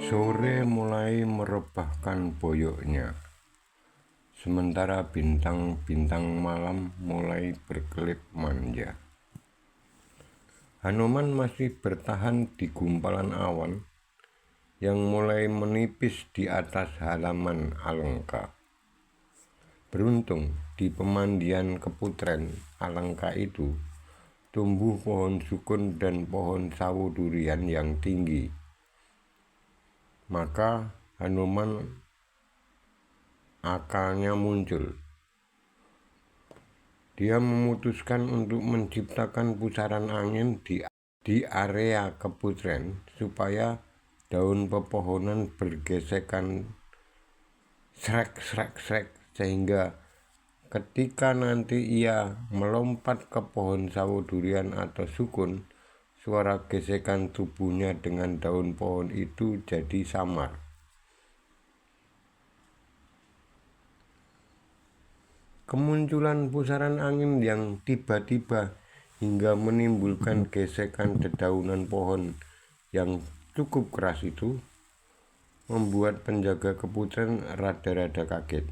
Sore mulai merebahkan boyoknya, sementara bintang-bintang malam mulai berkelip manja. Hanuman masih bertahan di gumpalan awan yang mulai menipis di atas halaman Alengka. Beruntung di pemandian Keputren Alengka itu tumbuh pohon sukun dan pohon sawo durian yang tinggi. Maka Hanuman akalnya muncul. Dia memutuskan untuk menciptakan pusaran angin di area Keputren supaya daun pepohonan bergesekan srek sehingga ketika nanti ia melompat ke pohon sawo durian atau sukun, suara gesekan tubuhnya dengan daun pohon itu jadi samar. Kemunculan pusaran angin yang tiba-tiba hingga menimbulkan gesekan dedaunan pohon yang cukup keras itu membuat penjaga Keputren rada-rada kaget.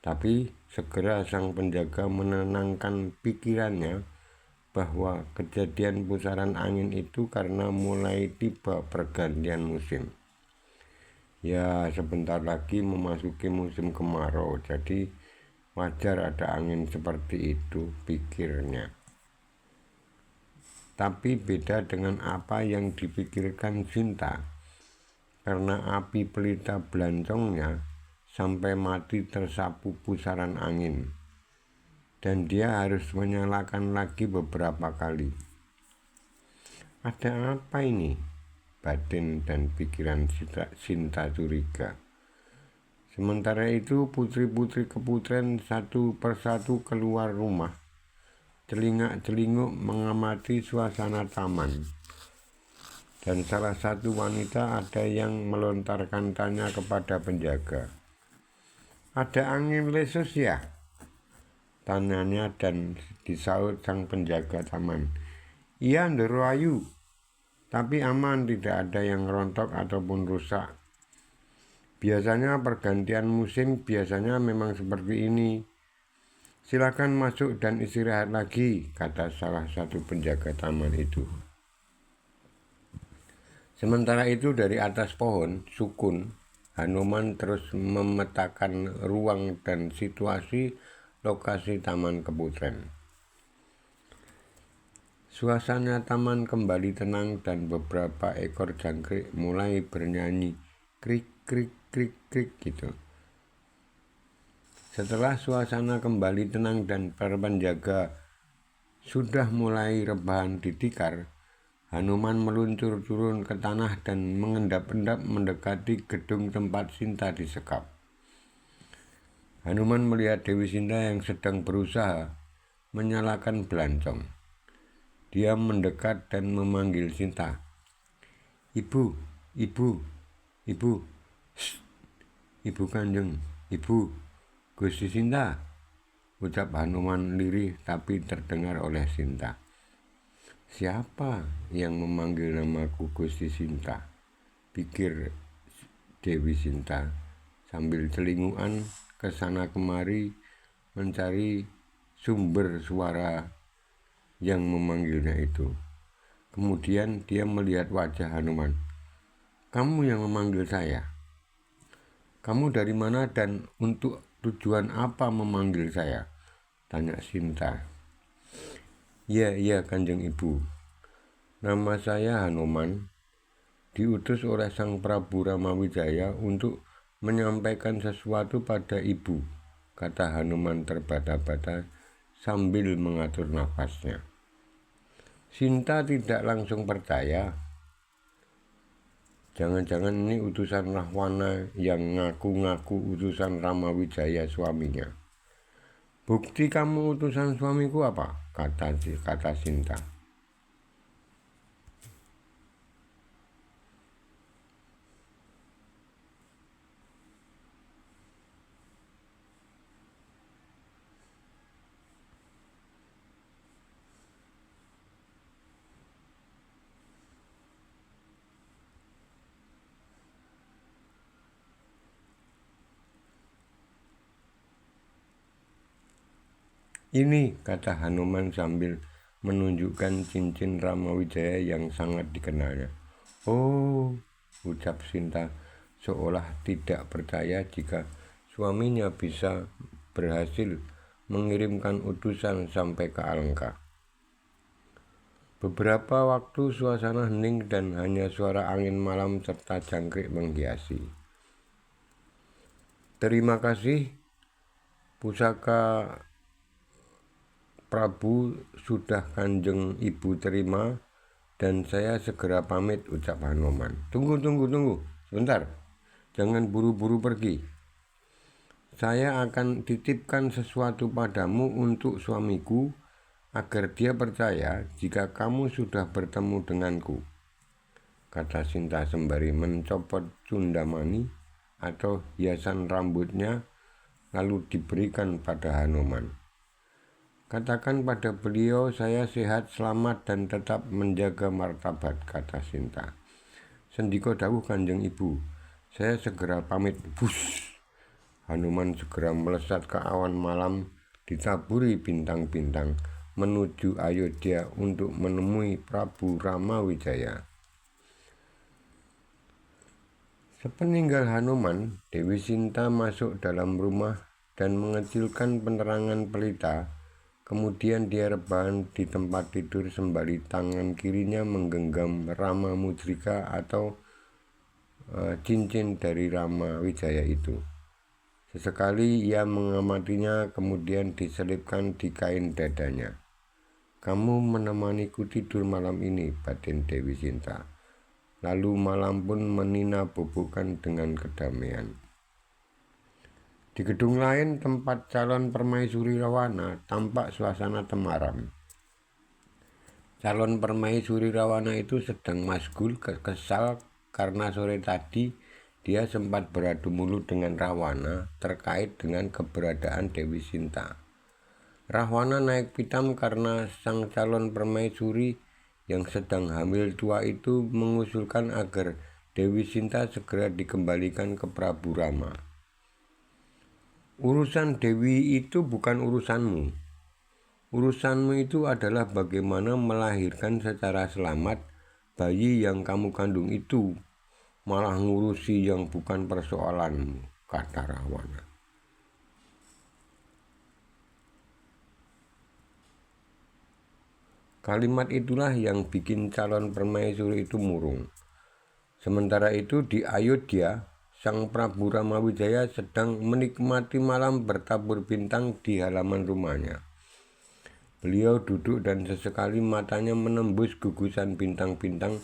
Tapi segera sang penjaga menenangkan pikirannya bahwa kejadian pusaran angin itu karena mulai tiba pergantian musim. Ya, sebentar lagi memasuki musim kemarau, jadi wajar ada angin seperti itu, pikirnya. Tapi beda dengan apa yang dipikirkan Sinta, karena api pelita belancongnya sampai mati tersapu pusaran angin, dan dia harus menyalakan lagi beberapa kali. Ada apa ini? Batin dan pikiran Sinta curiga. Sementara itu putri-putri Keputren satu persatu keluar rumah, celingak-celinguk mengamati suasana taman. Dan salah satu wanita ada yang melontarkan tanya kepada penjaga. Ada angin lesus ya? Tanyanya dan disaut sang penjaga taman. Iya, Ndoro Ayu. Tapi aman, tidak ada yang rontok ataupun rusak. Biasanya pergantian musim biasanya memang seperti ini. Silakan masuk dan istirahat lagi, kata salah satu penjaga taman itu. Sementara itu dari atas pohon sukun, Hanuman terus memetakan ruang dan situasi lokasi Taman Keputren. Suasana taman kembali tenang dan beberapa ekor jangkrik mulai bernyanyi krik krik krik krik gitu. Setelah suasana kembali tenang dan para penjaga sudah mulai rebahan di tikar, Hanuman meluncur turun ke tanah dan mengendap-endap mendekati gedung tempat Sinta disekap. Hanuman melihat Dewi Sinta yang sedang berusaha menyalakan belancong. Dia mendekat dan memanggil Sinta. Ibu, ibu, ibu, Shh, ibu Kanjeng, ibu, Gusti Sinta, ucap Hanuman lirih tapi terdengar oleh Sinta. Siapa yang memanggil namaku Gusti Sinta? Pikir Dewi Sinta sambil celingukan ke sana kemari mencari sumber suara yang memanggilnya itu. Kemudian dia melihat wajah Hanuman. Kamu yang memanggil saya? Kamu dari mana dan untuk tujuan apa memanggil saya? Tanya Sinta. Ya, Kanjeng Ibu. Nama saya Hanuman, diutus oleh Sang Prabu Ramawijaya untuk menyampaikan sesuatu pada ibu, kata Hanuman terbata-bata sambil mengatur nafasnya. Sinta tidak langsung percaya. Jangan-jangan ini utusan Rahwana yang ngaku-ngaku utusan Ramawijaya suaminya. Bukti kamu utusan suamiku apa? Kata Sinta. Ini, kata Hanuman sambil menunjukkan cincin Ramawijaya yang sangat dikenalnya. Oh, ucap Sinta seolah tidak percaya jika suaminya bisa berhasil mengirimkan utusan sampai ke Alengka. Beberapa waktu suasana hening dan hanya suara angin malam serta jangkrik menghiasi. Terima kasih, pusaka Prabu sudah Kanjeng Ibu terima dan saya segera pamit, ucap Hanuman. Tunggu, sebentar, jangan buru-buru pergi. Saya akan titipkan sesuatu padamu untuk suamiku, agar dia percaya jika kamu sudah bertemu denganku, kata Sinta sembari mencopot cundamani atau hiasan rambutnya lalu diberikan pada Hanuman. Katakan pada beliau saya sehat, selamat dan tetap menjaga martabat, kata Sinta. Sendika dawuh Kanjeng Ibu, saya segera pamit. Bus. Hanuman segera melesat ke awan malam ditaburi bintang-bintang menuju Ayodhya untuk menemui Prabu Ramawijaya. Sepeninggal Hanuman, Dewi Sinta masuk dalam rumah dan mengecilkan penerangan pelita. Kemudian dia rebahan di tempat tidur sembari tangan kirinya menggenggam Rama Mudrika atau cincin dari Ramawijaya itu. Sesekali ia mengamatinya, kemudian diselipkan di kain dadanya. Kamu menemaniku tidur malam ini, batin Dewi Sinta. Lalu malam pun menina bubukan dengan kedamaian. Di gedung lain tempat calon permaisuri Rawana tampak suasana temaram. Calon permaisuri Rawana itu sedang masgul kesal karena sore tadi dia sempat beradu mulut dengan Rawana terkait dengan keberadaan Dewi Sinta. Rawana naik pitam karena sang calon permaisuri yang sedang hamil tua itu mengusulkan agar Dewi Sinta segera dikembalikan ke Prabu Rama. Urusan Dewi itu bukan urusanmu. Urusanmu itu adalah bagaimana melahirkan secara selamat bayi yang kamu kandung itu. Malah ngurusi yang bukan persoalanmu, kata Rawana. Kalimat itulah yang bikin calon permaisuri itu murung. Sementara itu di Ayodhya, Sang Prabu Ramawijaya sedang menikmati malam bertabur bintang di halaman rumahnya. Beliau duduk dan sesekali matanya menembus gugusan bintang-bintang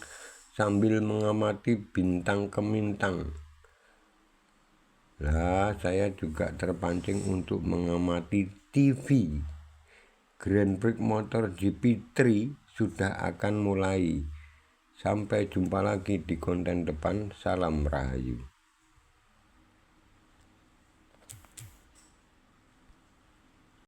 sambil mengamati bintang kemintang. Lah, saya juga terpancing untuk mengamati TV. Grand Prix Motor GP3 sudah akan mulai. Sampai jumpa lagi di konten depan. Salam Rahayu.